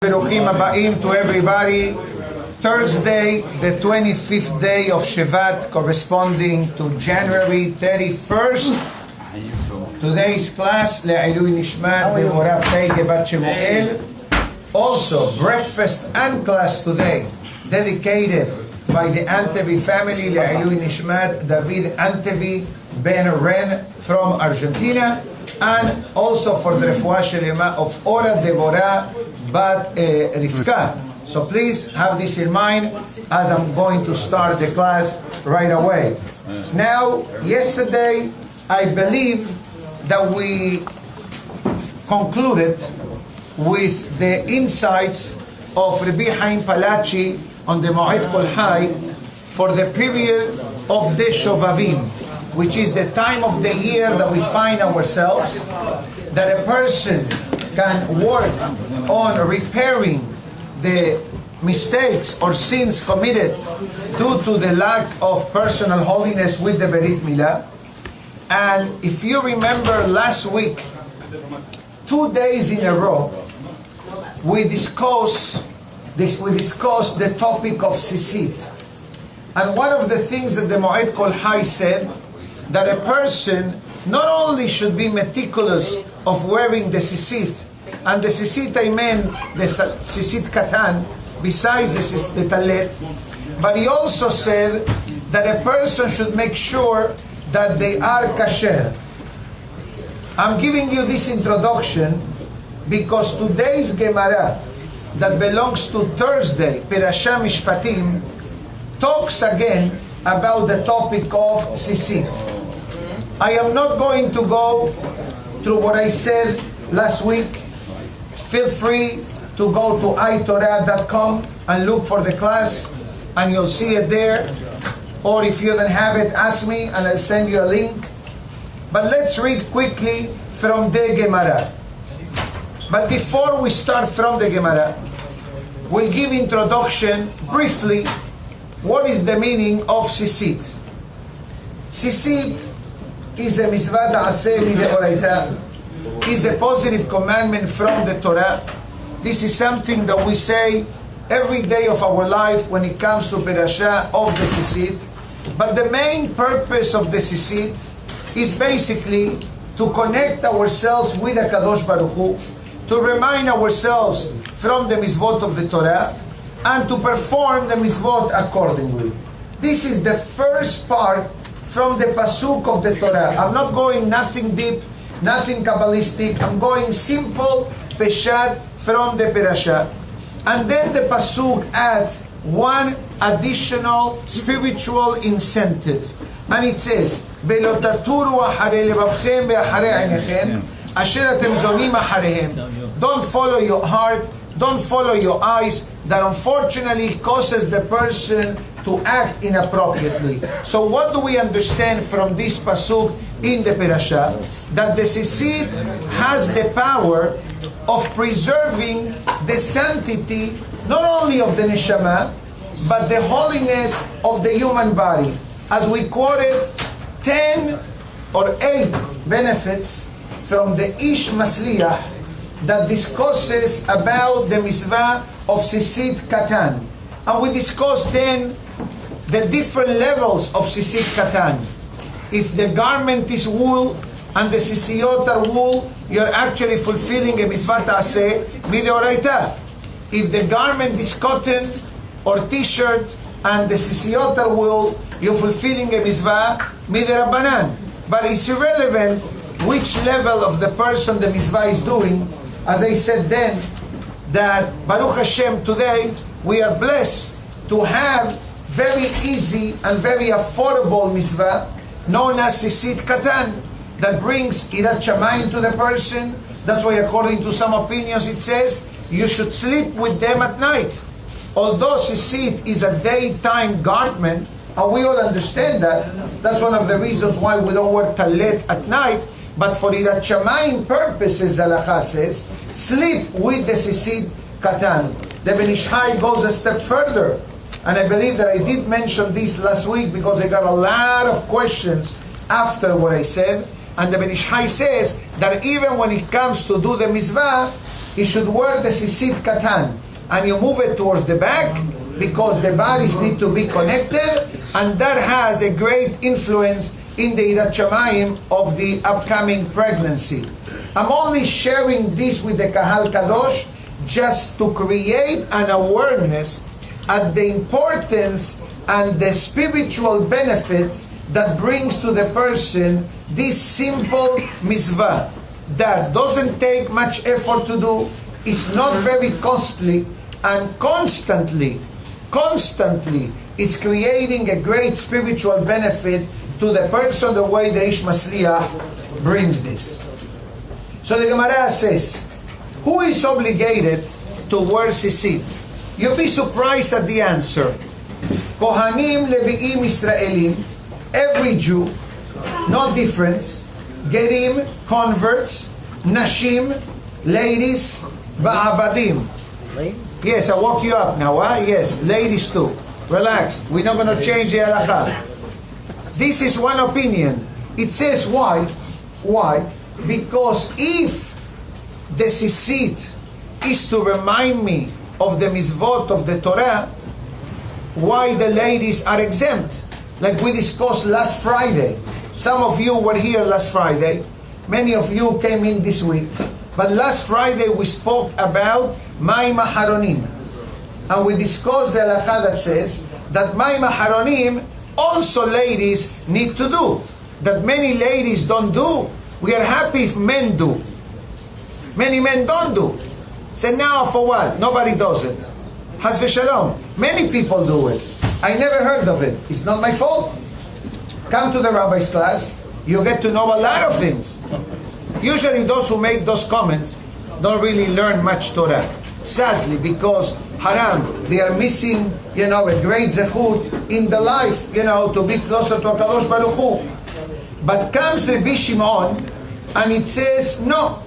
Beruchim Habaim to everybody. Thursday, the 25th day of Shevat, corresponding to January 31st. Today's class, Le'ilui Nishmat Devorah Feige Bat Shemuel. Also, breakfast and class today, dedicated by the Antevi family, Le'ilui Nishmat David Antevi Ben Ren from Argentina, and also for the Refuah Shelema of Ora Devorah Bat Rivka. So please have this in mind as I'm going to start the class right away. Now, yesterday, I believe that we concluded with the insights of Rabbi Haim Palachi on the Moed Kol Hai for the period of the Shovavim, which is the time of the year that we find ourselves, that a person can work on repairing the mistakes or sins committed due to the lack of personal holiness with the Berit Milah. And if you remember last week, 2 days in a row, we discussed the topic of sisit. And one of the things that the Moed Kol Hai said, that a person not only should be meticulous of wearing the sisit, and the sisit I mean the sisit katan, besides the talet, but he also said that a person should make sure that they are kasher. I'm giving you this introduction because today's Gemara that belongs to Thursday, Perasha Mishpatim, talks again about the topic of sisit. I am not going to go through what I said last week. Feel free to go to itorah.com and look for the class, and you'll see it there. Or if you don't have it, ask me and I'll send you a link. But let's read quickly from the Gemara. But before we start from the Gemara, we'll give introduction briefly. What is the meaning of sisit? Sisit is a mitzvah da'aseh mideoraita, is a positive commandment from the Torah. This is something that we say every day of our life when it comes to Perashah of the sisit. But the main purpose of the sisit is basically to connect ourselves with the Kadosh Baruch Hu, to remind ourselves from the mitzvot of the Torah, and to perform the mitzvot accordingly. This is the first part from the pasuk of the Torah. I'm not going nothing deep, nothing Kabbalistic. I'm going simple, peshat, from the Perashah. And then the pasuk adds one additional spiritual incentive. And it says, "Velo taturu acharei lebavchem ve'acharei einechem, asher atem zonim achareihem." Don't follow your heart, don't follow your eyes. That unfortunately causes the person to act inappropriately. So what do we understand from this pasuk in the Perashah? That the sisit has the power of preserving the sanctity not only of the neshama, but the holiness of the human body. As we quoted 10 or 8 benefits from the Ish Masliyah that discusses about the mitzvah of sisit katan. And we discussed then the different levels of sisit katan. If the garment is wool and the sisiot are wool, you're actually fulfilling a mitzvah ta'aseh mideoraita. If the garment is cotton or t-shirt and the sisiot are wool, you're fulfilling a mitzvah miderabanan. But it's irrelevant which level of the person the mitzvah is doing. As I said then, that Baruch Hashem, today we are blessed to have very easy and very affordable mitzvah known as sisit katan, that brings irat shamayim to the person. That's why according to some opinions it says you should sleep with them at night. Although sisit is a daytime garment, and we all understand that, that's one of the reasons why we don't wear talet at night. But for irat shamayim purposes, the halakha says, sleep with the sisit katan. The Ben Ish Hai goes a step further, and I believe that I did mention this last week because I got a lot of questions after what I said. And the Ben Ish Hai says that even when it comes to do the mitzvah, he should wear the sisit katan, and you move it towards the back because the bodies need to be connected, and that has a great influence in the Yirat Shamayim of the upcoming pregnancy. I'm only sharing this with the Kahal Kadosh just to create an awareness at the importance and the spiritual benefit that brings to the person this simple mitzvah that doesn't take much effort to do, is not very costly, and constantly it's creating a great spiritual benefit to the person the way the Ish Masliach brings this. So the Gemara says, who is obligated to wear sisit? You'll be surprised at the answer. Kohanim, Levi'im, Israelim, every Jew, no difference. Gerim, converts, Nashim, ladies, Ba'avadim. Yes, I woke you up now, huh? Yes, ladies too. Relax, we're not going to change the halakha. This is one opinion. It says why? Why? Because if the sisit is to remind me of the mitzvot of the Torah, why the ladies are exempt? Like we discussed last Friday. Some of you were here last Friday. Many of you came in this week. But last Friday we spoke about Mayim HaHaronim. And we discussed the halakha that says that Mayim HaHaronim also ladies need to do. That many ladies don't do. We are happy if men do. Many men don't do. Say now for what? Nobody does it. Has v'shalom. Many people do it. I never heard of it. It's not my fault. Come to the rabbi's class. You get to know a lot of things. Usually those who make those comments don't really learn much Torah. Sadly, because haram, they are missing, a great zechut in the life, to be closer to HaKadosh Baruch Hu. But comes Rabbi Shimon, and it says, no,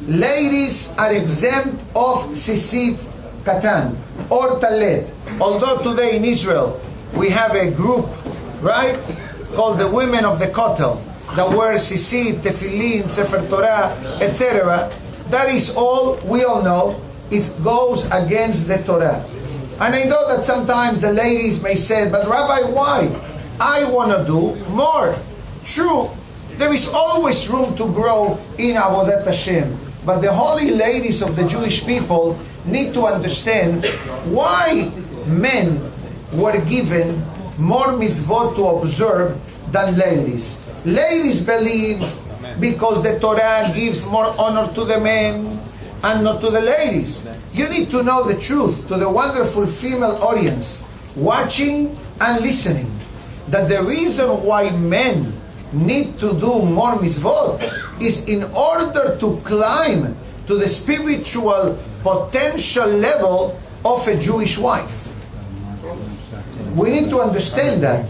ladies are exempt of sisit katan or talet. Although today in Israel we have a group, right, called the Women of the Kotel, that wear sisit, tefillin, sefer Torah, etc. That is all, we all know, it goes against the Torah. And I know that sometimes the ladies may say, but Rabbi, why? I want to do more. True, there is always room to grow in Avodat Hashem. But the holy ladies of the Jewish people need to understand why men were given more mitzvot to observe than ladies. Ladies believe because the Torah gives more honor to the men and not to the ladies. You need to know the truth to the wonderful female audience watching and listening, that the reason why men need to do more mitzvot is in order to climb to the spiritual potential level of a Jewish wife. We need to understand that.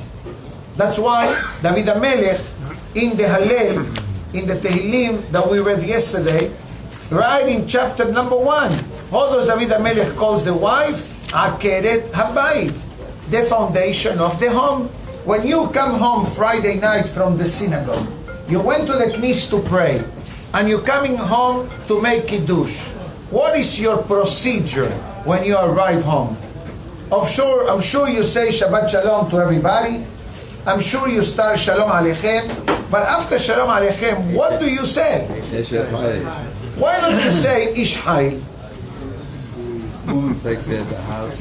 That's why David HaMelech in the Hallel, in the Tehillim that we read yesterday, right in chapter number 1, how does David HaMelech calls the wife? Akeret Habayit, the foundation of the home. When you come home Friday night from the synagogue, you went to the knis to pray, and you're coming home to make kiddush. What is your procedure when you arrive home? I'm sure you say Shabbat Shalom to everybody. I'm sure you start Shalom Aleichem. But after Shalom Aleichem, what do you say? Why don't you say Ish Hayil? Who takes care of the house?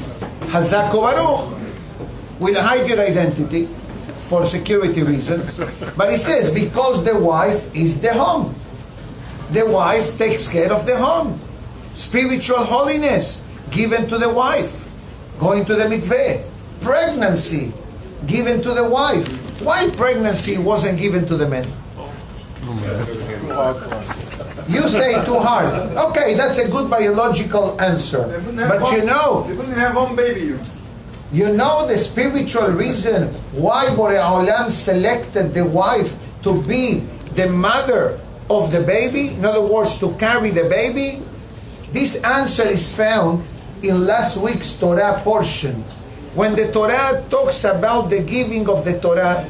Hazak Baruch. Will hide your identity for security reasons. But he says because the wife is the home. The wife takes care of the home. Spiritual holiness given to the wife. Going to the mikveh. Pregnancy given to the wife. Why pregnancy wasn't given to the men? You say too hard. Okay, that's a good biological answer. But they wouldn't have home baby. You know the spiritual reason why Borei Olam selected the wife to be the mother of the baby? In other words, to carry the baby? This answer is found in last week's Torah portion. When the Torah talks about the giving of the Torah,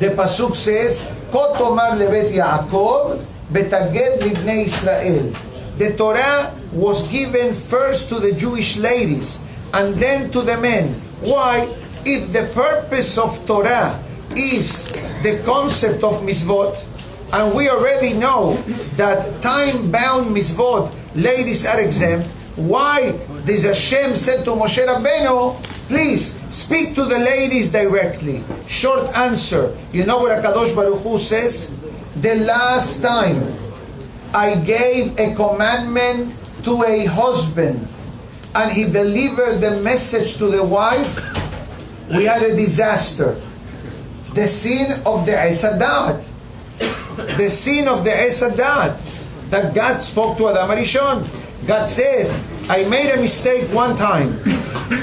the pasuk says, "Ko tomar lebet Yaakov betaged libnei Israel." The Torah was given first to the Jewish ladies and then to the men. Why? If the purpose of Torah is the concept of mitzvot, and we already know that time-bound mitzvot, ladies are exempt, why does Hashem said to Moshe Rabbeinu, please speak to the ladies directly? Short answer. You know what HaKadosh Baruch Hu says? The last time I gave a commandment to a husband and he delivered the message to the wife, we had a disaster. The sin of the Esadat. The sin of the Esadat. That God spoke to Adam Arishon. God says, I made a mistake one time.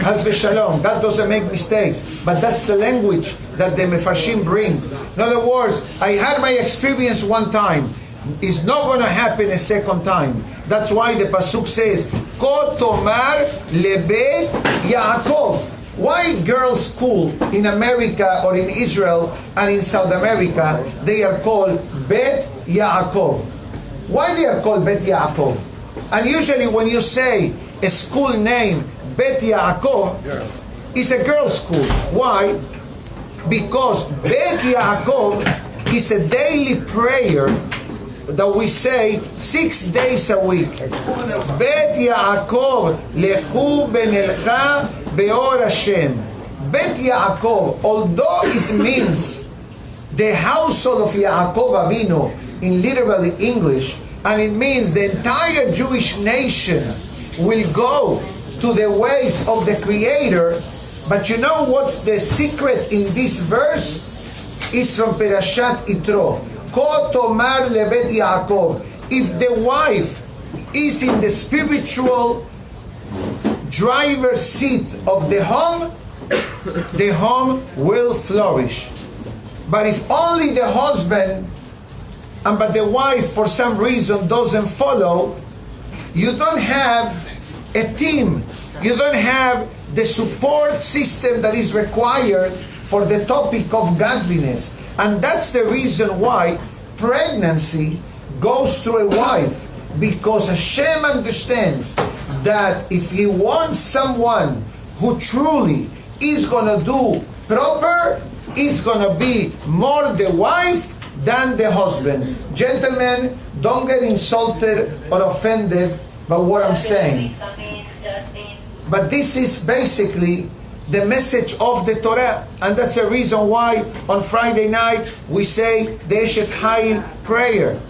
Haz v'shalom. God doesn't make mistakes. But that's the language that the Mefarshim bring. In other words, I had my experience one time. It's not going to happen a second time. That's why the Pasuk says, Ko tomar lebet Yaakov. Why girls' school in America or in Israel and in South America, they are called Bet Yaakov? Why they are called Bet Yaakov? And usually when you say a school name, Bet Yaakov, it's a girls' school. Why? Because Bet Yaakov is a daily prayer that we say 6 days a week. Bet Yaakov lechu benelcha beor Hashem. Bet Yaakov, although it means the household of Yaakov Avinu in literal English, and it means the entire Jewish nation will go to the ways of the Creator. But you know what's the secret in this verse? It's from Perashat Yitro. Ko tomar lebet Yaakov. If the wife is in the spiritual driver's seat of the home will flourish. But if only the husband but the wife for some reason doesn't follow, you don't have a team. You don't have the support system that is required for the topic of godliness. And that's the reason why pregnancy goes through a wife, because Hashem understands that if He wants someone who truly is going to do proper, is going to be more the wife than the husband. Gentlemen, don't get insulted or offended by what I'm saying. But this is basically the message of the Torah, and that's the reason why on Friday night we say the Eshet Hayil prayer.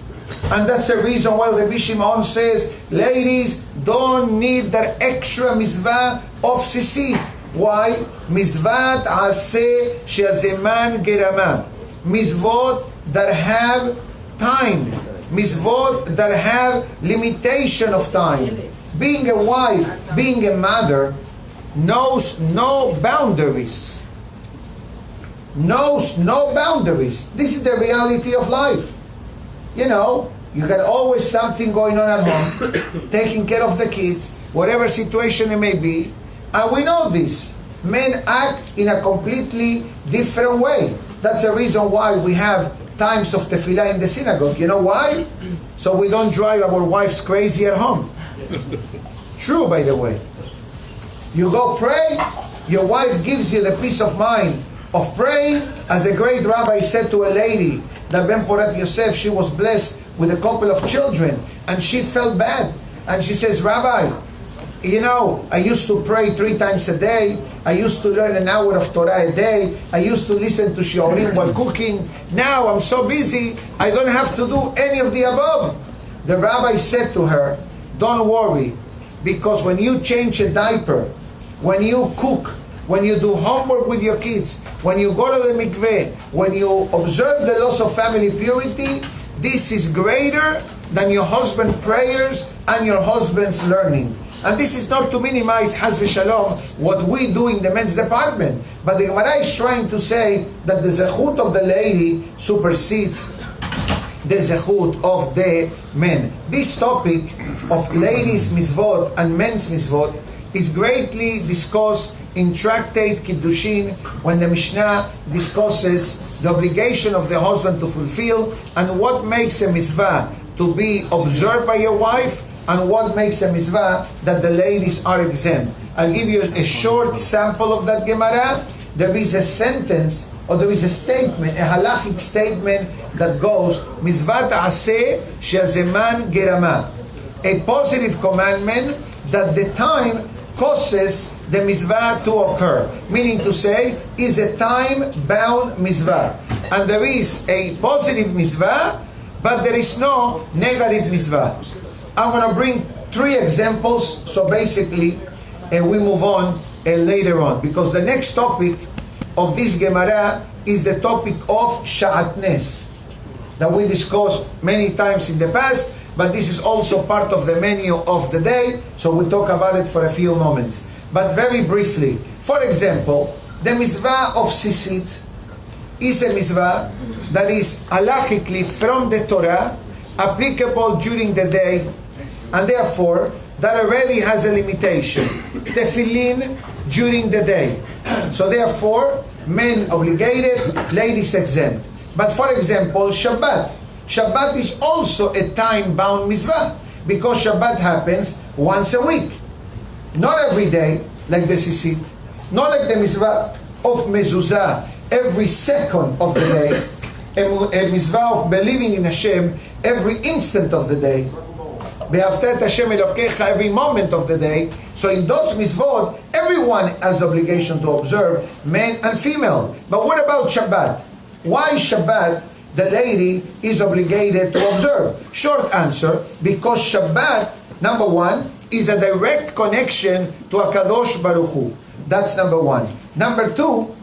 And that's the reason why Rabbi Shimon says, ladies don't need that extra mitzvah of sisit. Why? Mitzvat aseh she'azeman gerama. Mitzvot that have time. Mitzvot that have limitation of time. Being a wife, being a mother, knows no boundaries. Knows no boundaries. This is the reality of life. You know, you got always something going on at home, taking care of the kids, whatever situation it may be. And we know this. Men act in a completely different way. That's the reason why we have times of tefillah in the synagogue. You know why? So we don't drive our wives crazy at home. True, by the way. You go pray, your wife gives you the peace of mind of praying. As a great rabbi said to a lady, that Ben Porat Yosef, she was blessed with a couple of children, and she felt bad. And she says, Rabbi, you know, I used to pray 3 times a day. I used to learn an hour of Torah a day. I used to listen to shiurim while cooking. Now I'm so busy, I don't have to do any of the above. The rabbi said to her, don't worry, because when you change a diaper, when you cook, when you do homework with your kids, when you go to the mikveh, when you observe the laws of family purity, this is greater than your husband's prayers and your husband's learning. And this is not to minimize, Haz v'Shalom, what we do in the men's department. But the Gemara is trying to say that the zechut of the lady supersedes the zechut of the men. This topic of ladies' mitzvot and men's mitzvot is greatly discussed in Tractate Kiddushin, when the Mishnah discusses the obligation of the husband to fulfill and what makes a mitzvah to be observed by your wife and what makes a mitzvah that the ladies are exempt. I'll give you a short sample of that Gemara. There is a sentence, or there is a statement, a halachic statement that goes, Mitzvah ta'aseh she'azeman gerama. A positive commandment that the time causes the mitzvah to occur. Meaning to say, is a time-bound mitzvah. And there is a positive mitzvah, but there is no negative mitzvah. I'm going to bring 3 examples, so basically we move on later on, because the next topic of this Gemara is the topic of sha'atnes that we discussed many times in the past, but this is also part of the menu of the day, so we'll talk about it for a few moments. But very briefly, for example, the mitzvah of sisit is a mitzvah that is halachically from the Torah, applicable during the day, and therefore that already has a limitation. Tefillin during the day. So therefore, men obligated, ladies exempt. But for example, Shabbat. Shabbat is also a time-bound mitzvah, because Shabbat happens once a week. Not every day, like the sisit. Not like the mitzvah of mezuzah, every second of the day. A mitzvah of believing in Hashem every instant of the day. Be'avta et Hashem Elokecha every moment of the day. So in those mitzvot, everyone has the obligation to observe, men and female. But what about Shabbat? Why Shabbat the lady is obligated to observe? Short answer, because Shabbat, number one, is a direct connection to HaKadosh Baruch Hu. That's number one. Number two,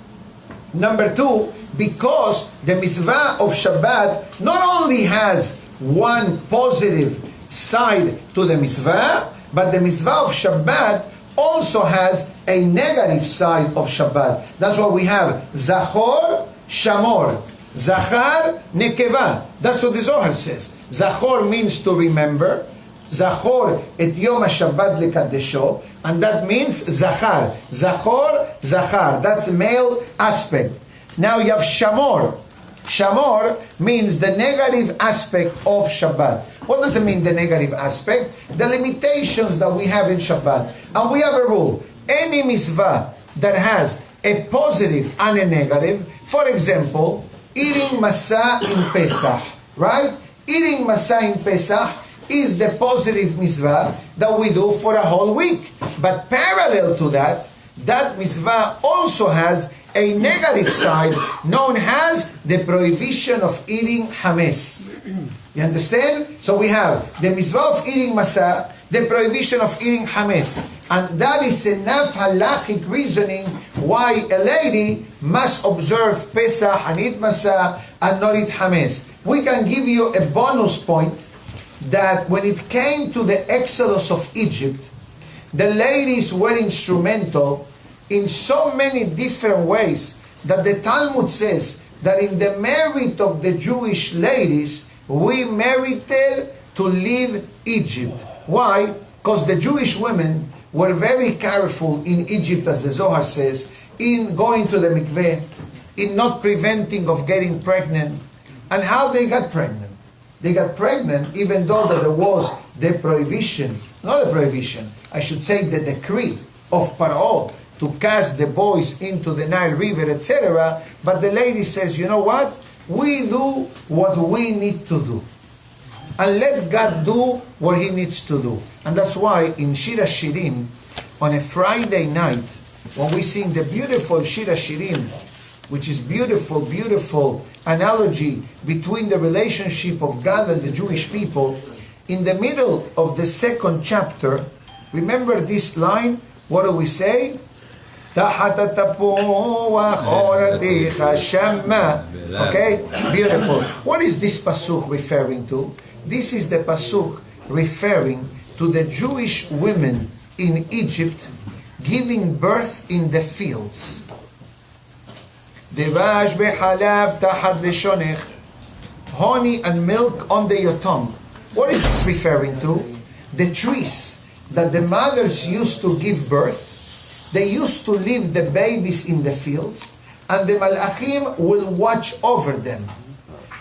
because the mitzvah of Shabbat not only has one positive side to the mitzvah, but the mitzvah of Shabbat also has a negative side of Shabbat. That's why we have Zachor, Shamor. Zachar, Nekeva. That's what the Zohar says. Zachor means to remember. Zachor et Yom HaShabbat lekadesho. And that means Zachar. Zachor, Zachar. That's male aspect. Now you have Shamor. Shamor means the negative aspect of Shabbat. What does it mean, the negative aspect? The limitations that we have in Shabbat. And we have a rule. Any mitzvah that has a positive and a negative, for example, eating matzah in Pesach, right? Eating matzah in Pesach is the positive mitzvah that we do for a whole week. But parallel to that, that mitzvah also has a negative side known as the prohibition of eating hametz. You understand? So we have the mitzvah of eating matzah, the prohibition of eating hametz. And that is enough halachic reasoning why a lady must observe Pesach and eat matzah and not eat hametz. We can give you a bonus point that when it came to the exodus of Egypt, the ladies were instrumental in so many different ways that the Talmud says that in the merit of the Jewish ladies, we merited to leave Egypt. Why? Because the Jewish women were very careful in Egypt, as the Zohar says, in going to the mikveh, in not preventing of getting pregnant. And how they got pregnant? They got pregnant even though that there was the prohibition, not a prohibition, I should say the decree of Paro to cast the boys into the Nile River, etc. But the lady says, you know what? We do what we need to do. And let God do what He needs to do. And that's why in Shir HaShirim, on a Friday night, when we sing the beautiful Shir HaShirim, which is beautiful, beautiful analogy between the relationship of God and the Jewish people, in the middle of the second chapter, remember this line, what do we say? Okay, beautiful. What is this pasuk referring to? This is the pasuk referring to the Jewish women in Egypt giving birth in the fields. Devash behalav tahad leshonech, honey and milk under your tongue. What is this referring to? The trees that the mothers used to give birth. They used to leave the babies in the fields, and the malachim will watch over them.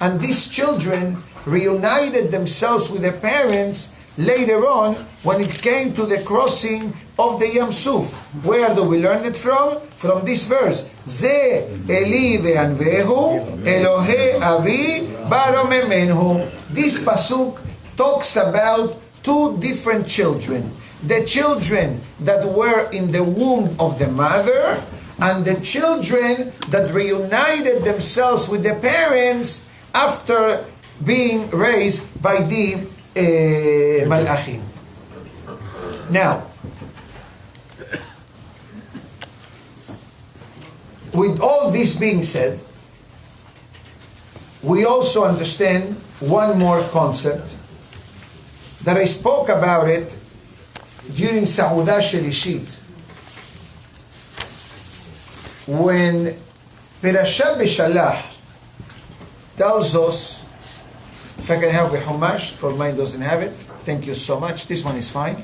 And these children reunited themselves with their parents later on when it came to the crossing of the Yam Suf. Where do we learn it from? From this verse. Ze Eli ve'anvehu Elohe avi baromemenhu. This pasuk talks about two different children. The children that were in the womb of the mother and the children that reunited themselves with the parents after being raised by the Malachim. Now, with all this being said, we also understand one more concept that I spoke about it during Sa'udah Shelishit, when Perashat Beshalach tells us, if I can help with Humash, because mine doesn't have it, thank you so much, this one is fine,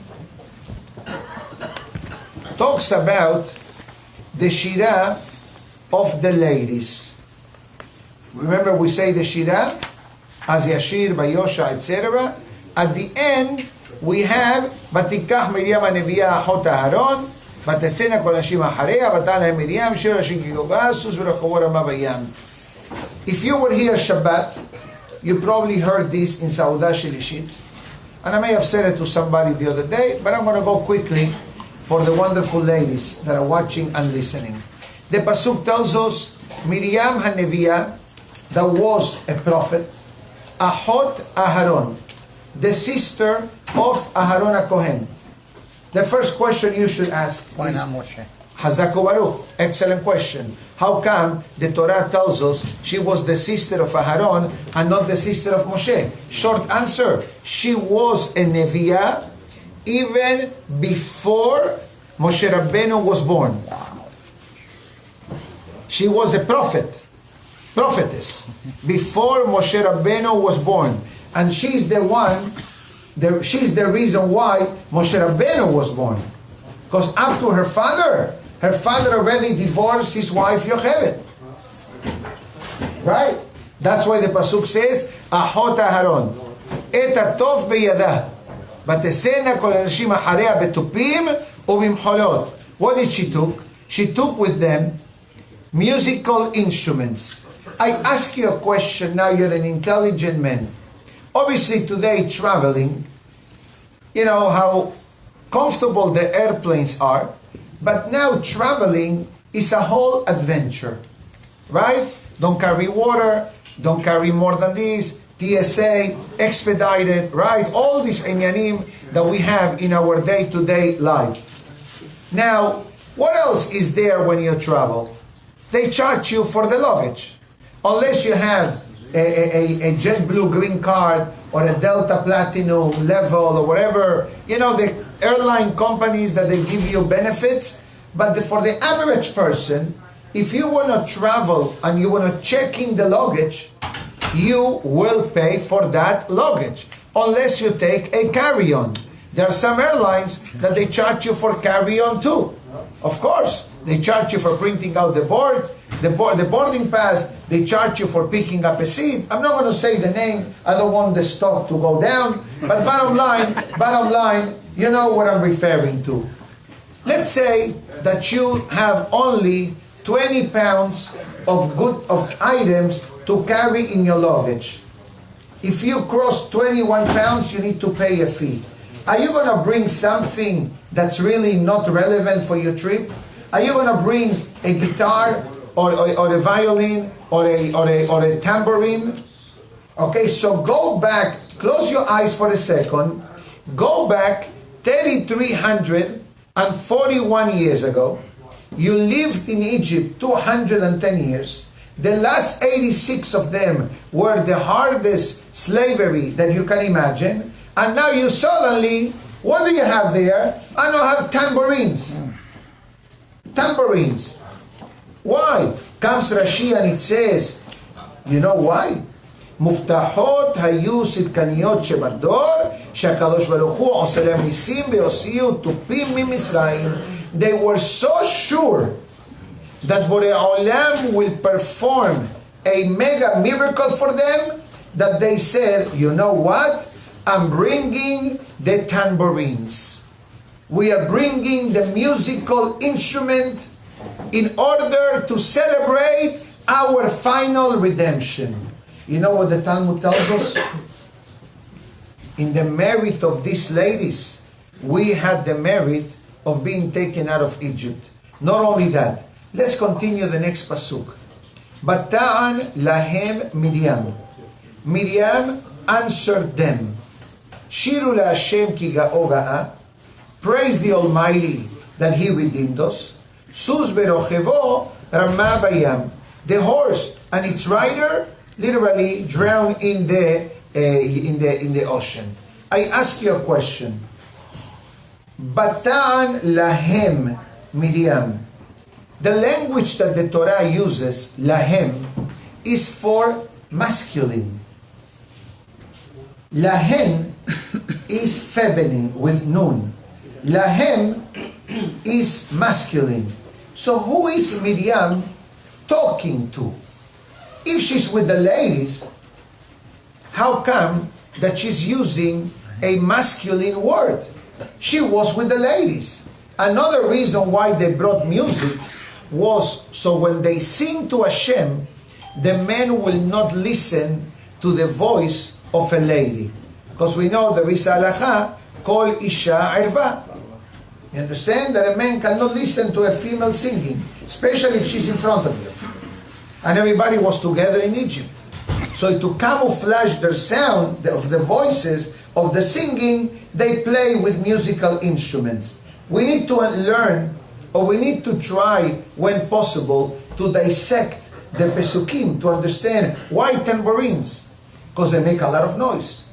talks about the Shirah of the ladies. Remember we say the Shirah, as Yashir, Bayosha, etc. At the end, we have Batikach Miriam Neviah Achot Aharon, Batasena Kol Hashim Achareya, Batala Miriam, Shir Hashim Kigogah, Sus Berachovor Amabayam. If you were here Shabbat, you probably heard this in Sa'udah Shelishit, and I may have said it to somebody the other day, but I'm going to go quickly for the wonderful ladies that are watching and listening. The pasuk tells us Miriam Haneviah, that was a prophet, Achot Aharon, the sister of Aharon HaKohen. The first question you should ask is, Hazako Baruch, excellent question. How come the Torah tells us she was the sister of Aharon and not the sister of Moshe? Short answer, she was a Neviah even before Moshe Rabbeinu was born. She was a prophetess, before Moshe Rabbeinu was born. And she's the reason why Moshe Rabbeinu was born. Because after her father already divorced his wife Yocheved. Right? That's why the pasuk says, Achot Aharon, et atov beyada, batesena kol anashim acharei betupim ubimcholot. What did she took? She took with them musical instruments. I ask you a question now, you're an intelligent man. Obviously today traveling, you know how comfortable the airplanes are, but now traveling is a whole adventure, right? Don't carry water, don't carry more than this, TSA, expedited, right? All these inyanim that we have in our day-to-day life. Now, what else is there when you travel? They charge you for the luggage. Unless you have a JetBlue green card or a Delta Platinum level or whatever, you know, the airline companies that they give you benefits. But for the average person, if you want to travel and you want to check in the luggage, you will pay for that luggage, unless you take a carry-on. There are some airlines that they charge you for carry-on too. Of course, they charge you for printing out the boarding pass. They charge you for picking up a seat. I'm not going to say the name. I don't want the stock to go down. But bottom line, you know what I'm referring to. Let's say that you have only 20 pounds of items to carry in your luggage. If you cross 21 pounds, you need to pay a fee. Are you going to bring something that's really not relevant for your trip? Are you going to bring a guitar or a violin or a tambourine? Okay, so go back, close your eyes for a second, go back 3,341 years ago. You lived in Egypt 210 years. The last 86 of them were the hardest slavery that you can imagine. And now you suddenly, what do you have there? I don't have tambourines. Tambourines. Why? Comes Rashi and it says, you know why? מובטחות היו צדקניות שבדור שהקדוש ברוך הוא עושה להם ניסים והוציאו תופים ממצרים. They were so sure that Borei Olam will perform a mega miracle for them that they said, you know what? I'm bringing the tambourines. We are bringing the musical instrument in order to celebrate our final redemption. You know what the Talmud tells us? In the merit of these ladies, we had the merit of being taken out of Egypt. Not only that, let's continue the next pasuk. Bata'an lahem Miriam. Miriam answered them. Shiru la Hashem ki ga'o ga'a. Praise the Almighty that He redeemed us. Sus berochevo Rama bayam. The horse and its rider literally drowned in the ocean. I ask you a question. Batan lahem Miriam. The language that the Torah uses, lahem, is for masculine. Lahen is feminine with nun. Lahem is masculine. So who is Miriam talking to? If she's with the ladies, how come that she's using a masculine word? She was with the ladies. Another reason why they brought music was so when they sing to Hashem, the men will not listen to the voice of a lady. Because we know there is a halacha called Isha Irva. You understand? That a man cannot listen to a female singing, especially if she's in front of you. And everybody was together in Egypt. So to camouflage their sound of the voices of the singing, they play with musical instruments. We need to learn, or we need to try, when possible, to dissect the Pesukim, to understand why tambourines, because they make a lot of noise.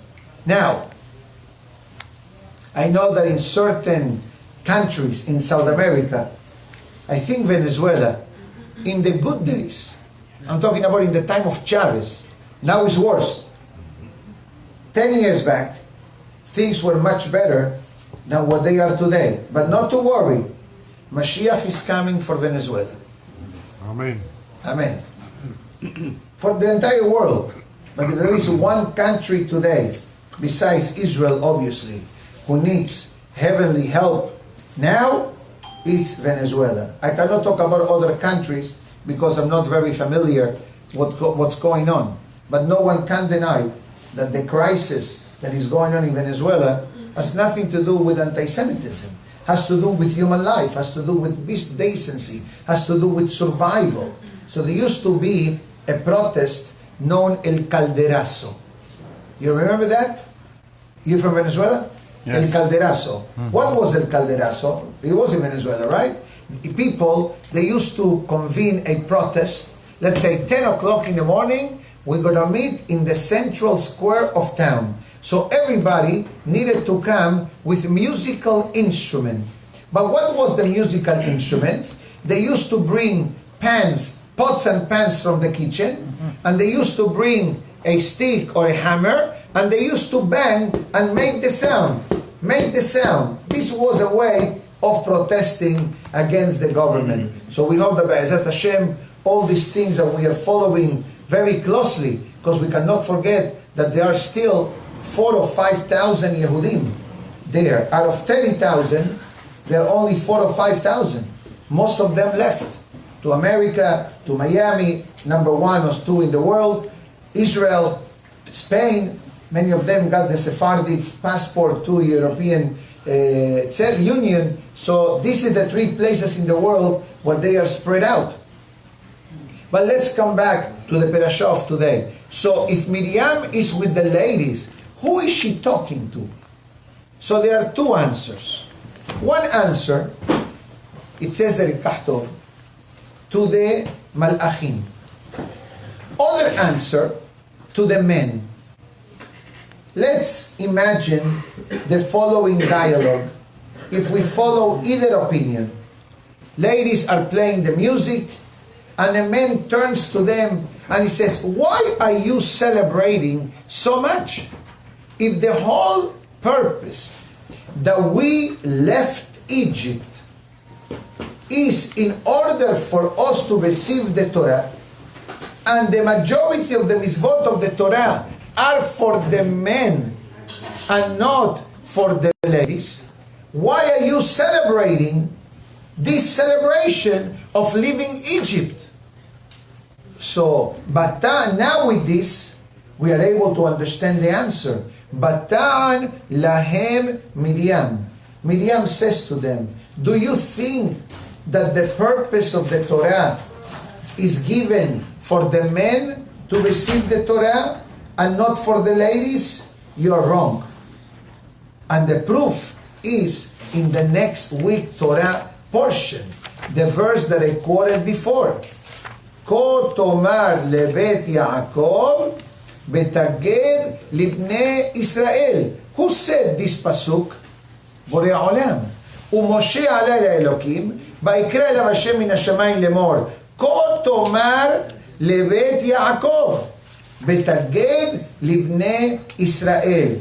Now, I know that in certain countries in South America, I think Venezuela, in the good days, I'm talking about in the time of Chavez, now it's worse. 10 years back, things were much better than what they are today. But not to worry, Mashiach is coming for Venezuela. Amen. Amen. For the entire world. But if there is one country today, besides Israel obviously, who needs heavenly help now, it's Venezuela. I cannot talk about other countries because I'm not very familiar what's going on. But no one can deny that the crisis that is going on in Venezuela has nothing to do with anti-Semitism, has to do with human life, has to do with decency, has to do with survival. So there used to be a protest known El Calderazo. You remember that? You from Venezuela? Yes. El Calderazo. What was El Calderazo? It was in Venezuela, right? People, they used to convene a protest, let's say 10 o'clock in the morning, we're going to meet in the central square of town. So everybody needed to come with musical instrument. But what was the musical instruments? They used to bring pans, pots and pans from the kitchen, and they used to bring a stick or a hammer, and they used to bang and make the sound. Make the sound. This was a way of protesting against the government. So we hope that Be'ezat Hashem, all these things that we are following very closely, because we cannot forget that there are still 4,000 or 5,000 Yehudim there. Out of 30,000, there are only 4,000 or 5,000. Most of them left to America, to Miami, number 1 or 2 in the world, Israel, Spain. Many of them got the Sephardic passport to European Union. So this is the 3 places in the world where they are spread out. But let's come back to the parasha of today. So if Miriam is with the ladies, who is she talking to? So there are 2 answers. One answer, it says that Kahtov, to the Malachim. Other answer, to the men. Let's imagine the following dialogue. If we follow either opinion, ladies are playing the music, and the man turns to them and he says, why are you celebrating so much? If the whole purpose that we left Egypt is in order for us to receive the Torah, and the majority of the mitzvot of the Torah are for the men and not for the ladies? Why are you celebrating this celebration of leaving Egypt? So, now with this, we are able to understand the answer. Batan lahem Miriam. Miriam says to them, do you think that the purpose of the Torah is given for the men to receive the Torah and not for the ladies? You are wrong. And the proof is in the next week Torah portion, the verse that I quoted before. Ko tomar lebet Yaakov betaged libnei Israel. Who said this pasuk? Borei Olam. ומשה עלה אל האלוקים, ויקרא אליו השם מן השמיים לאמור, כה תאמר לבית יעקב, ותגד לבני ישראל.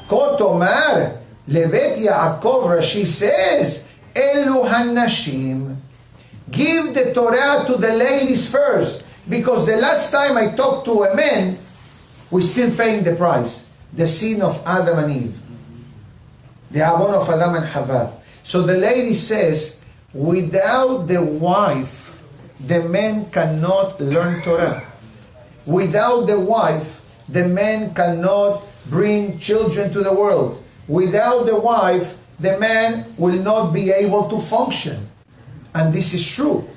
כה תאמר לבית יעקב, Rashi says, אלו הנשים. Give the Torah to the ladies first, because the last time I talked to a man, we're still paying the price. The sin of Adam and Eve. The avon of Adam and Hava. So the lady says, without the wife, the man cannot learn Torah. Without the wife, the man cannot bring children to the world. Without the wife, the man will not be able to function. And this is true.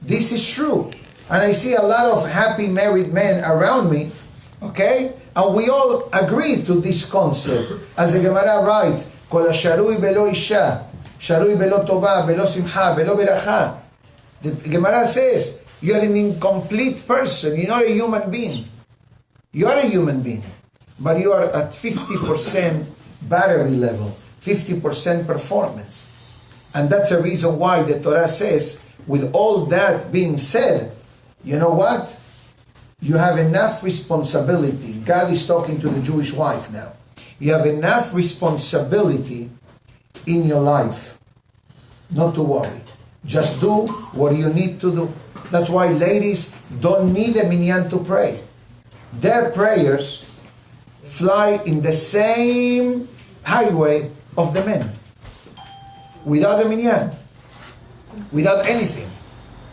This is true. And I see a lot of happy married men around me, okay? And we all agree to this concept. As the Gemara writes, כל השרוי בלא אישה, שרוי בלא טובה, בלא שמחה, בלא ברכה. The Gemara says, you're an incomplete person. You're not a human being. You are a human being. But you are at 50% battery level, 50% performance. And that's a reason why the Torah says, with all that being said, you know what? You have enough responsibility. God is talking to the Jewish wife now. You have enough responsibility in your life. Not to worry. Just do what you need to do. That's why ladies don't need a minyan to pray. Their prayers fly in the same highway of the men. Without a minyan. Without anything.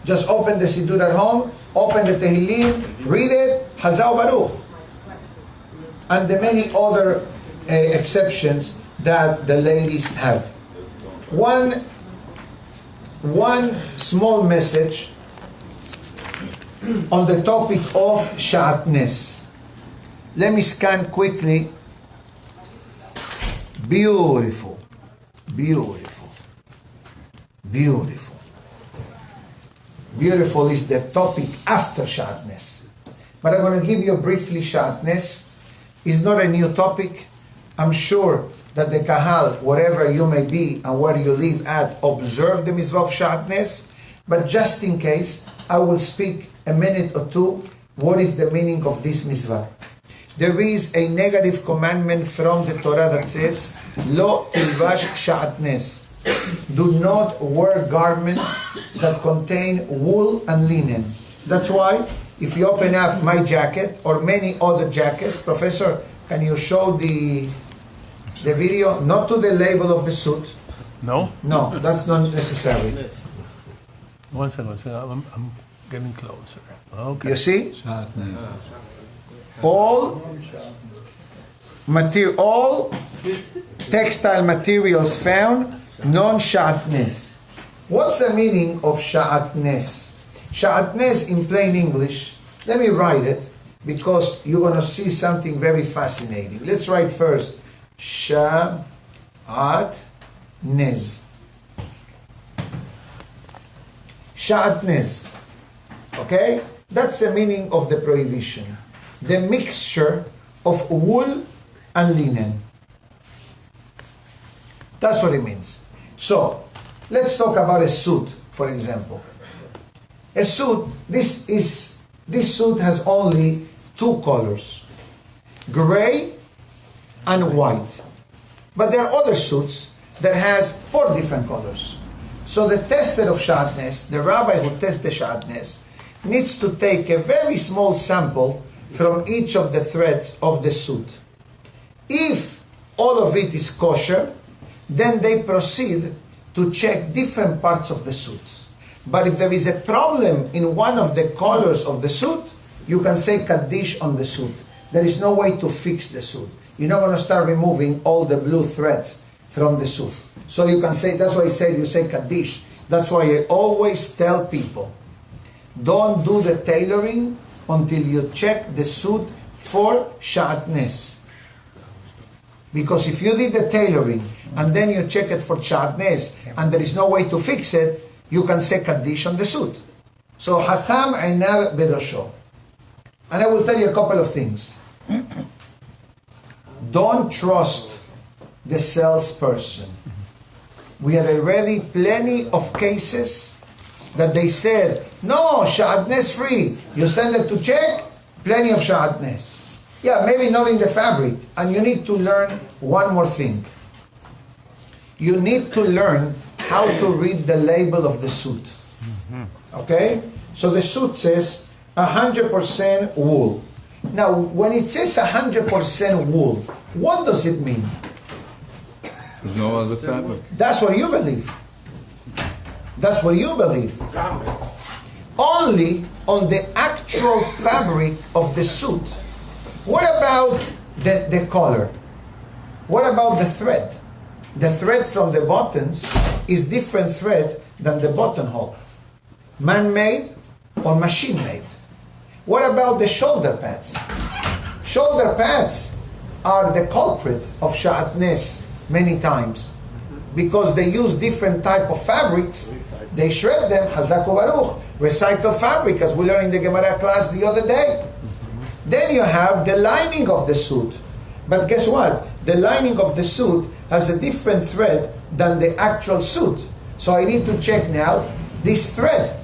Just open the Siddur at home, open the Tehillim, read it, Hazau Baruch. And the many other exceptions that the ladies have. One small message on the topic of Sha'atnes. Let me scan quickly. Beautiful. Beautiful. Beautiful. Beautiful is the topic after Sha'atnes. But I'm going to give you briefly Sha'atnes. It's not a new topic. I'm sure that the Kahal, wherever you may be and where you live at, observe the mitzvah of Sha'atnes. But just in case, I will speak a minute or two. What is the meaning of this mitzvah? There is a negative commandment from the Torah that says, Lo tilvash Sha'atnes. Do not wear garments that contain wool and linen. That's why, if you open up my jacket or many other jackets, Professor, can you show the video? Not to the label of the suit. No? No, that's not necessary. One second. I'm getting closer. Okay. You see? All textile materials found non-sha'atnes. What's the meaning of sha'atnes? Sha'atnes in plain English, let me write it because you're going to see something very fascinating. Let's write first. Sha'atnes. Sha'atnes. Okay? That's the meaning of the prohibition. The mixture of wool and linen. That's what it means. So, let's talk about a suit, for example. A suit, this suit has only two colors, gray and white. But there are other suits that has 4 different colors. So the tester of Sha'atnes, the rabbi who tests the Sha'atnes, needs to take a very small sample from each of the threads of the suit. If all of it is kosher, then they proceed to check different parts of the suits. But if there is a problem in one of the colors of the suit, you can say Kaddish on the suit. There is no way to fix the suit. You're not going to start removing all the blue threads from the suit. So you can say, that's why I said you say Kaddish. That's why I always tell people, don't do the tailoring until you check the suit for shatnez. Because if you did the tailoring and then you check it for shatnez and there is no way to fix it, you can say Kaddish on the suit. So Hacham Einav Berosho. And I will tell you a couple of things. Don't trust the salesperson. We had already plenty of cases that they said, no, shatnez free. You send it to check, plenty of shatnez. Yeah, maybe not in the fabric. And you need to learn one more thing. You need to learn how to read the label of the suit. Okay? So the suit says 100% wool. Now, when it says 100% wool, what does it mean? There's no other fabric. That's what you believe. That's what you believe. Only on the actual fabric of the suit. What about the color? What about the thread? The thread from the buttons is different thread than the buttonhole. Man-made or machine-made. What about the shoulder pads? Shoulder pads are the culprit of shatnez many times because they use different type of fabrics. They shred them, Hazaku Baruch, recycled fabric, as we learned in the Gemara class the other day. Then you have the lining of the suit. But guess what? The lining of the suit has a different thread than the actual suit. So I need to check now this thread.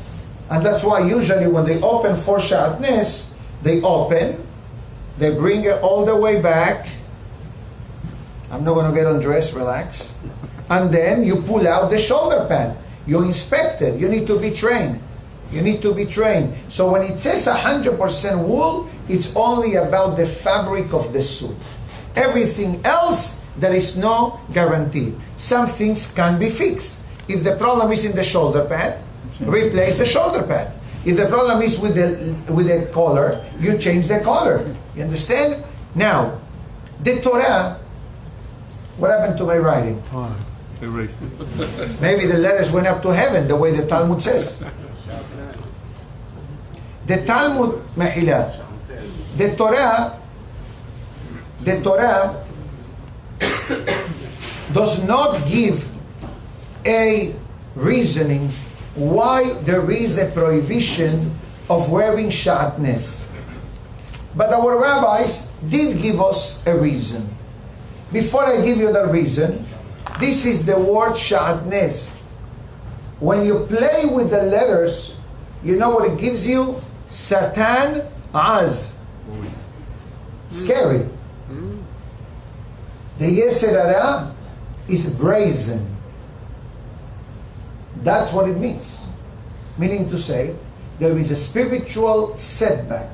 And that's why usually when they open for shatnez, they open, they bring it all the way back. I'm not going to get undressed, relax. And then you pull out the shoulder pad. You inspect it. You need to be trained. You need to be trained. So when it says 100% wool, it's only about the fabric of the suit. Everything else, there is no guarantee. Some things can be fixed. If the problem is in the shoulder pad, replace the shoulder pad. If the problem is with the collar, you change the collar. You understand? Now, the Torah, what happened to my writing? Oh, erased it. Maybe the letters went up to heaven, the way the Talmud says. The Talmud, Mehila, the Torah does not give a reasoning why there is a prohibition of wearing shatnez. But our rabbis did give us a reason. Before I give you the reason, this is the word shatnez. When you play with the letters, you know what it gives you? Satan Az. Scary. The Yetzer Hara is brazen. That's what it means. Meaning to say, there is a spiritual setback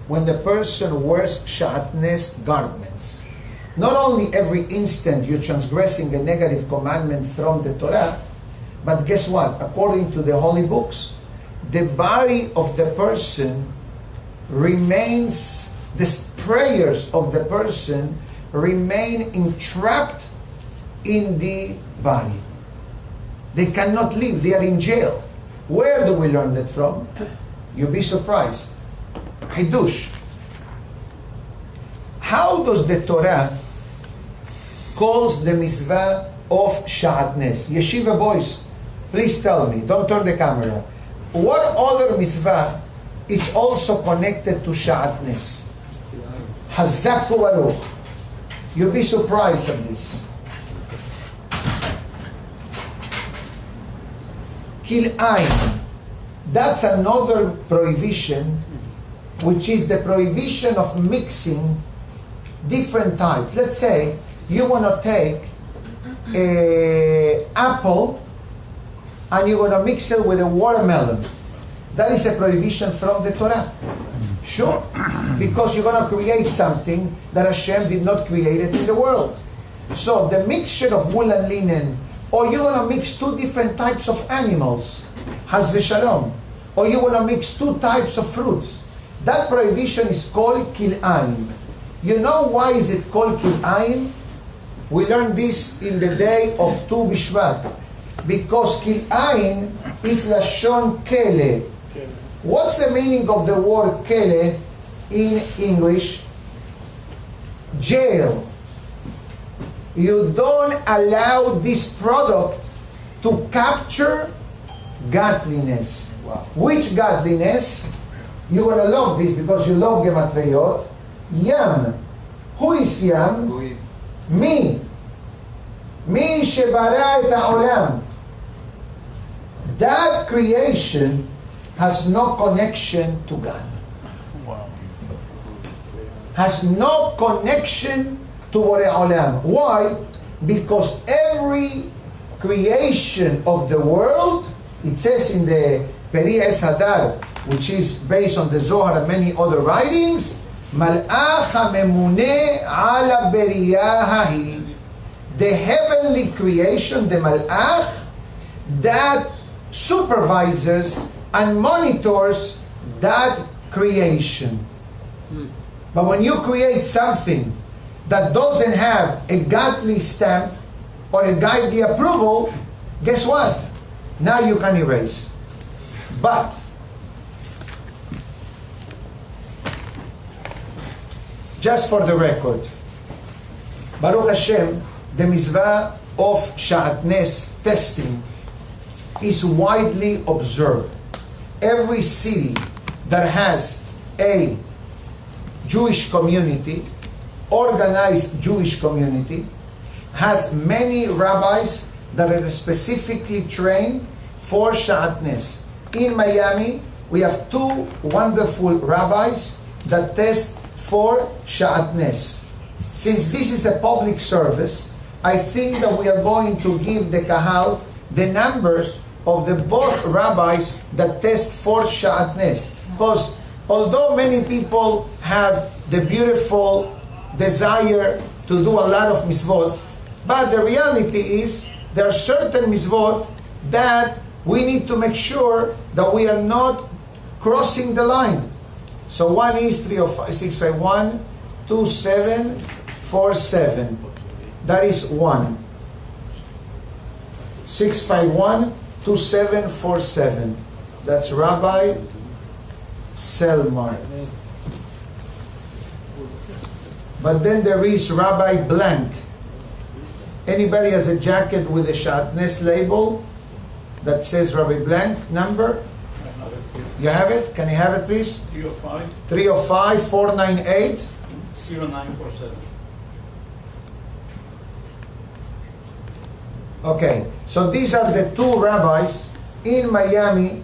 when the person wears shatnez garments. Not only every instant you're transgressing a negative commandment from the Torah, but guess what? According to the holy books, the body of the person remains, the prayers of the person remain entrapped in the body. They cannot leave. They are in jail. Where do we learn that from? You'll be surprised. Hidush. How does the Torah calls the mitzvah of shatnez? Yeshiva boys, please tell me. Don't turn the camera. What other mitzvah is also connected to shatnez? Hazak Baruch. You'll be surprised at this. Kil'ain. That's another prohibition, which is the prohibition of mixing different types. Let's say you want to take an apple and you're going to mix it with a watermelon. That is a prohibition from the Torah. Sure. Because you're going to create something that Hashem did not create it in the world. So the mixture of wool and linen, or you want to mix two different types of animals, has v'shalom, or you want to mix two types of fruits, that prohibition is called kil'aim. You know why is it called kil'aim? We learned this in the day of Tu Bishvat. Because kil'ain is lashon kele. What's the meaning of the word kele in English? Jail. You don't allow this product to capture godliness. Wow. Which godliness? You will love this because you love gematriyot. Yam. Who is Yam? Me. Mi shebara et ha'olam. That creation has no connection to God. Has no connection to Borei Olam. Why? Because every creation of the world, it says in the Peri Es Hadar, which is based on the Zohar and many other writings, Mal'ach ha'memune ala beriyahahi, the heavenly creation, the Mal'ach, that supervises and monitors that creation. But when you create something that doesn't have a godly stamp or a godly approval, guess what? Now you can erase. But just for the record, Baruch Hashem, the mitzvah of Sha'atnes testing is widely observed. Every city that has a Jewish community, organized Jewish community, has many rabbis that are specifically trained for Sha'atnes. In Miami, we have two wonderful rabbis that test for Sha'atnes. Since this is a public service, I think that we are going to give the Kahal the numbers of the both rabbis that test for Sha'atnes. Because although many people have the beautiful desire to do a lot of mitzvot, but the reality is there are certain mitzvot that we need to make sure that we are not crossing the line. So one is 651 2747. That is one. 651 2747. That's Rabbi Selmar. But then there is Rabbi Blank. Anybody has a jacket with a Sha'atnes label that says Rabbi Blank number? You have it? Can you have it, please? 305 305 498 0947. Okay, so these are the two rabbis in Miami,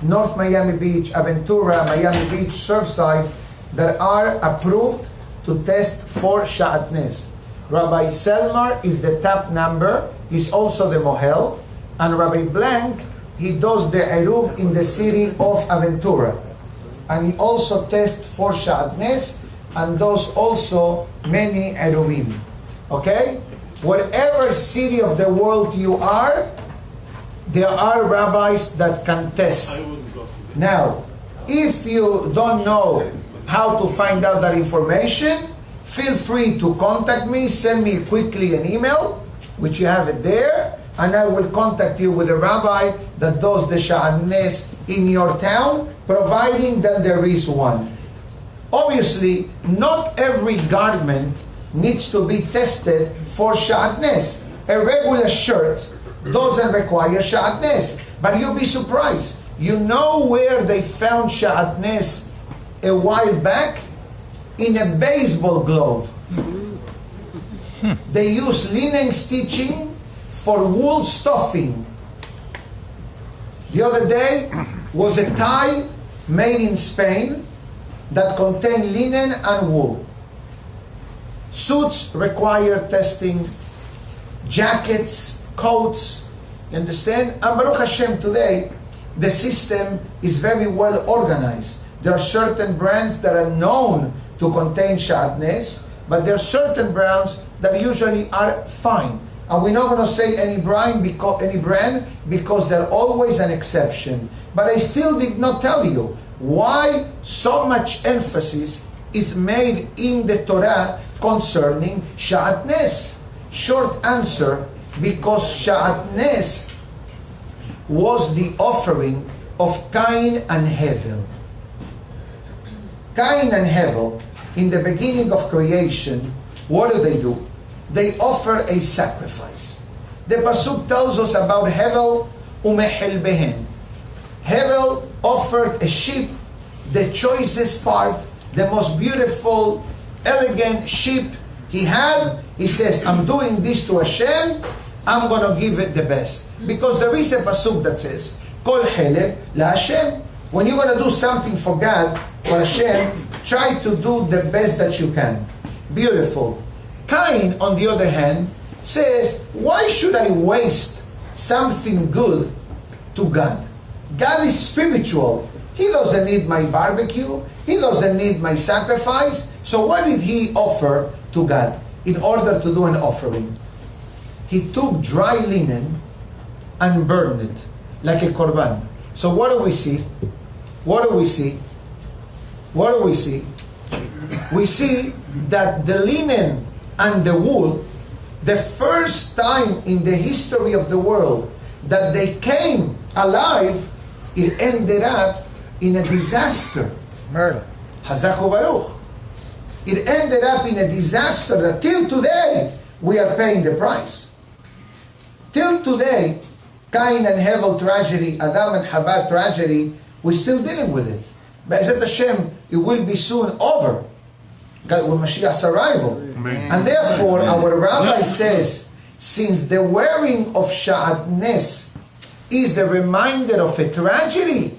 North Miami Beach, Aventura, Miami Beach, Surfside, that are approved to test for Sha'atnes. Rabbi Selmar is the top number, he's also the Mohel, and Rabbi Blank, he does the Eruv in the city of Aventura. And he also tests for Sha'atnes, and does also many Eruvim. Okay? Whatever city of the world you are, there are rabbis that can test. Now, if you don't know how to find out that information, feel free to contact me, send me quickly an email, which you have it there, and I will contact you with a rabbi that does the Sha'atnes in your town, providing that there is one. Obviously, not every garment needs to be tested for Sha'atnes. A regular shirt doesn't require Sha'atnes, but you'll be surprised. You know where they found Sha'atnes a while back? In a baseball glove. They use linen stitching for wool stuffing. The other day was a tie made in Spain that contained linen and wool. Suits require testing, jackets, coats, you understand? And Baruch Hashem, today, the system is very well organized. There are certain brands that are known to contain Sha'atnes, but there are certain brands that usually are fine. And we're not going to say any brand because they're always an exception. But I still did not tell you why so much emphasis is made in the Torah concerning Sha'atnes. Short answer, because Sha'atnes was the offering of Cain and Hevel. Cain and Hevel, in the beginning of creation, what do? They offer a sacrifice. The Pasuk tells us about Hevel umehel behen. Hevel offered a sheep, the choicest part, the most beautiful, elegant sheep he had. He says, I'm doing this to Hashem, I'm going to give it the best. Because there is a Pasuk that says, Kol Helev la Hashem. When you're going to do something for God, for Hashem, try to do the best that you can. Beautiful. Cain, on the other hand, says, why should I waste something good to God? God is spiritual. He doesn't need my barbecue. He doesn't need my sacrifice. So what did he offer to God in order to do an offering? He took dry linen and burned it like a korban. So what do we see? What do we see? What do we see? We see that the linen and the wool, the first time in the history of the world that they came alive, it ended up in a disaster. Murder. Hazaku Baruch. It ended up in a disaster that till today we are paying the price. Till today, Cain and Hevel tragedy, Adam and Hava tragedy, we're still dealing with it. Be'ezat Hashem, it will be soon over. With Mashiach's arrival. Amen. And therefore, our rabbi says, since the wearing of Sha'atnes is a reminder of a tragedy,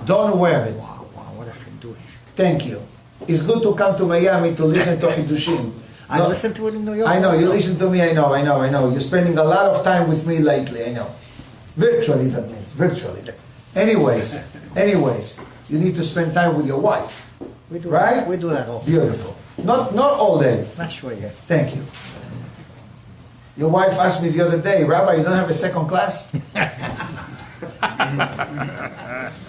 don't wear it. Wow, what a Hiddush. Thank you. It's good to come to Miami to listen to Hiddushim. I listened to it in New York. I know, you also. listen to me, I know. You're spending a lot of time with me lately, I know. Virtually, that means, virtually. Anyways, you need to spend time with your wife. We do Right? That. We do that also. Beautiful. Not all day. Not sure yet. Thank you. Your wife asked me the other day, Rabbi, you don't have a second class?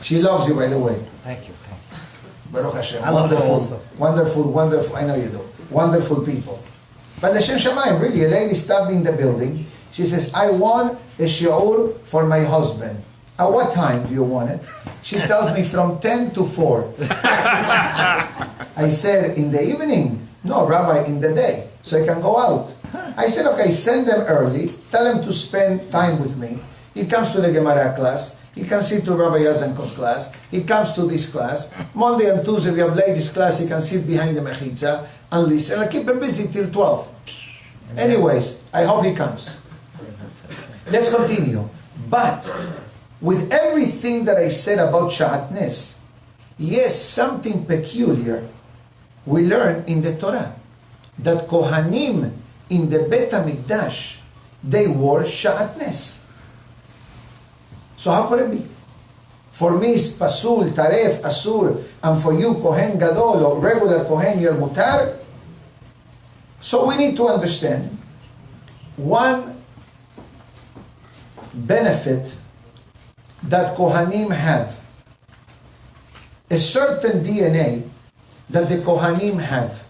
She loves you, by the way. Thank you. Baruch Hashem. I love her also. Wonderful. I know you do. Wonderful people. But L'Shem Shamayim, really, a lady stopped in the building. She says, I want a shiur for my husband. At what time do you want it? She tells me from 10 to 4. I said, in the evening? No, Rabbi, in the day, so I can go out. I said, okay, send them early. Tell them to spend time with me. He comes to the Gemara class. He can sit to Rabbi Yazankov class. He comes to this class. Monday and Tuesday we have ladies class. He can sit behind the mechitza and listen. I keep him busy till 12. Anyways, I hope he comes. Let's continue. But with everything that I said about Sha'atnes, yes, something peculiar we learn in the Torah. That Kohanim in the Bet HaMikdash, they wore Sha'atnes. So how could it be? For me it's Pasul, Taref, Asur, and for you Kohen Gadol or regular Kohen, you're Mutar. So we need to understand one benefit that Kohanim have, a certain DNA that the Kohanim have.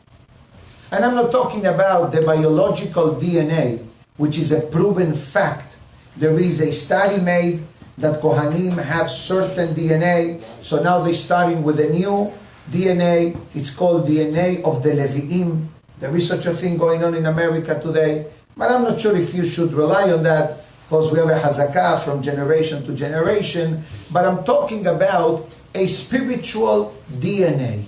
And I'm not talking about the biological DNA, which is a proven fact. There is a study made that Kohanim have certain DNA. So now they're starting with a new DNA. It's called DNA of the Levi'im. There is such a thing going on in America today. But I'm not sure if you should rely on that, because we have a hazakah from generation to generation. But I'm talking about a spiritual DNA.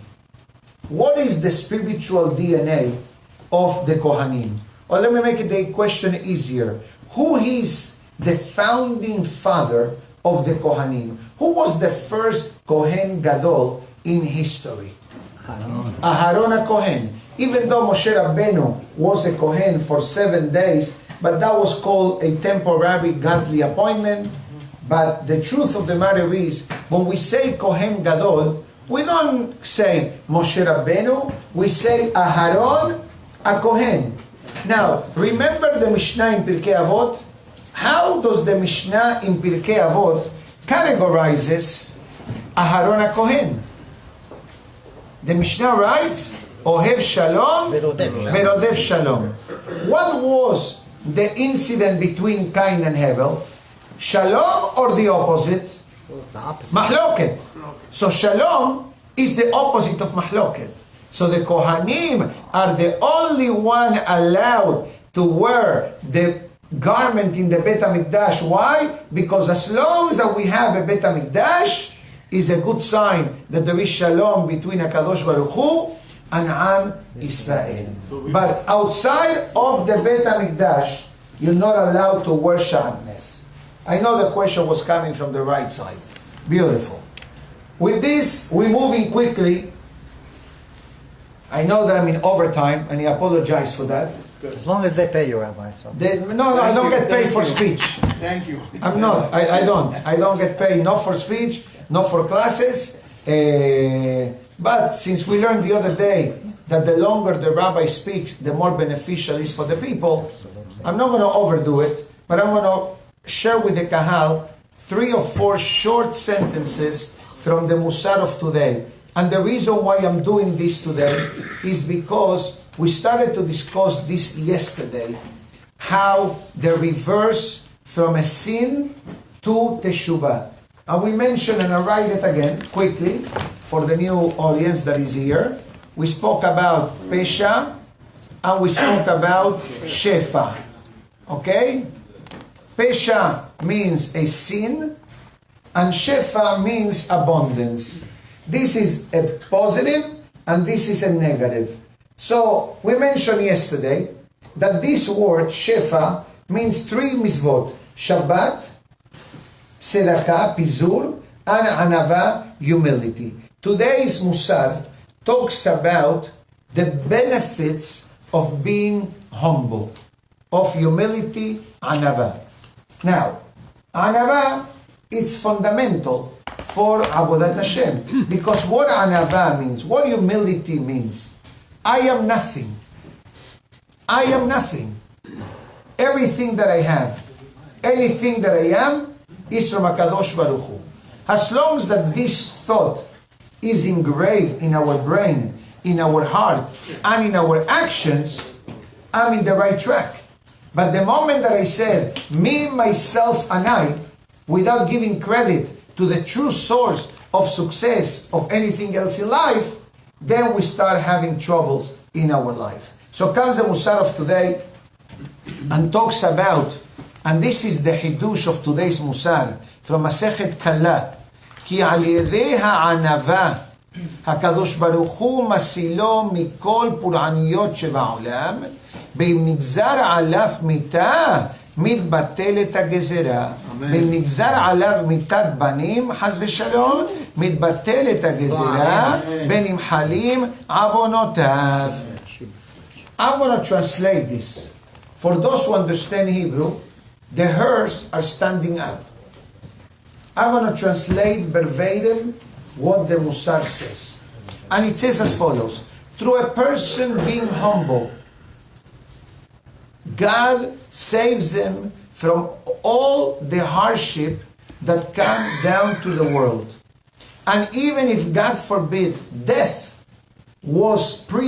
What is the spiritual DNA of the Kohanim? Or let me make it a question easier. Who is the founding father of the Kohanim? Who was the first Kohen Gadol in history? Aharon Kohen. Even though Moshe Rabbeinu was a Kohen for 7 days, but that was called a temporary godly appointment. But the truth of the matter is, when we say Kohen Gadol, we don't say Moshe Rabbeinu, we say Aharon a Kohen. Now, remember the Mishnah in Pirkei Avot? How does the Mishnah in Pirkei Avot categorizes Aharon HaKohen? The Mishnah writes, Ohev Shalom, Verodev Shalom. What was the incident between Cain and Hevel? Shalom or the opposite? The opposite. Mahloket. So Shalom is the opposite of Mahloket. So the Kohanim are the only one allowed to wear the garment in the Bet HaMikdash. Why? Because as long as we have a Bet HaMikdash, is a good sign that there is Shalom between HaKadosh Baruch Hu and Am Israel. But outside of the Bet HaMikdash, you're not allowed to wear Sha'atnes. I know the question was coming from the right side. Beautiful. With this, we're moving quickly. I know that I'm in overtime, and I apologize for that. As long as they pay you, Rabbi. So. No, I don't get paid for speech. Thank you. I'm not. I don't. I don't get paid not for speech, not for classes. But since we learned the other day that the longer the rabbi speaks, the more beneficial it is for the people, I'm not going to overdo it, but I'm going to share with the Kahal 3 or 4 short sentences from the Musar of today. And the reason why I'm doing this today is because we started to discuss this yesterday, how the reverse from a sin to teshuvah. And we mentioned, and I'll write it again quickly for the new audience that is here. We spoke about pesha and we spoke about shefa. Okay? Pesha means a sin and shefa means abundance. This is a positive and this is a negative. So we mentioned yesterday that this word shefa means 3 mitzvot: Shabbat, tzedakah, pizur, and anava, humility. Today's Musar talks about the benefits of being humble, of humility, anava. Now, anava, it's fundamental for Avodat Hashem, because what anava means, what humility means, I am nothing. I am nothing. Everything that I have, anything that I am, is from HaKadosh Baruch Hu. As long as that this thought is engraved in our brain, in our heart, and in our actions, I'm in the right track. But the moment that I said, me, myself, and I, without giving credit to the true source of success of anything else in life, then we start having troubles in our life. So comes the Musar of today and talks about, and this is the Hidush of today's Musar, from Masechet Kala, כי על ידי הענווה הקדוש ברוך הוא מסילו מכל פורעניות שבעולם, ואם נגזר עליו מיתה מתבטלת הגזרה. ואם נגזר עליו מיתת בנים חס ושלום מתבטלת הגזרה ונמחלים עוונותיו. I'm going to translate this. For those who understand Hebrew, the hairs are standing up. I'm going to translate verbatim what the Musar says. And it says as follows: through a person being humble, God saves them from all the hardship that come down to the world. And even if, God forbid, death was pre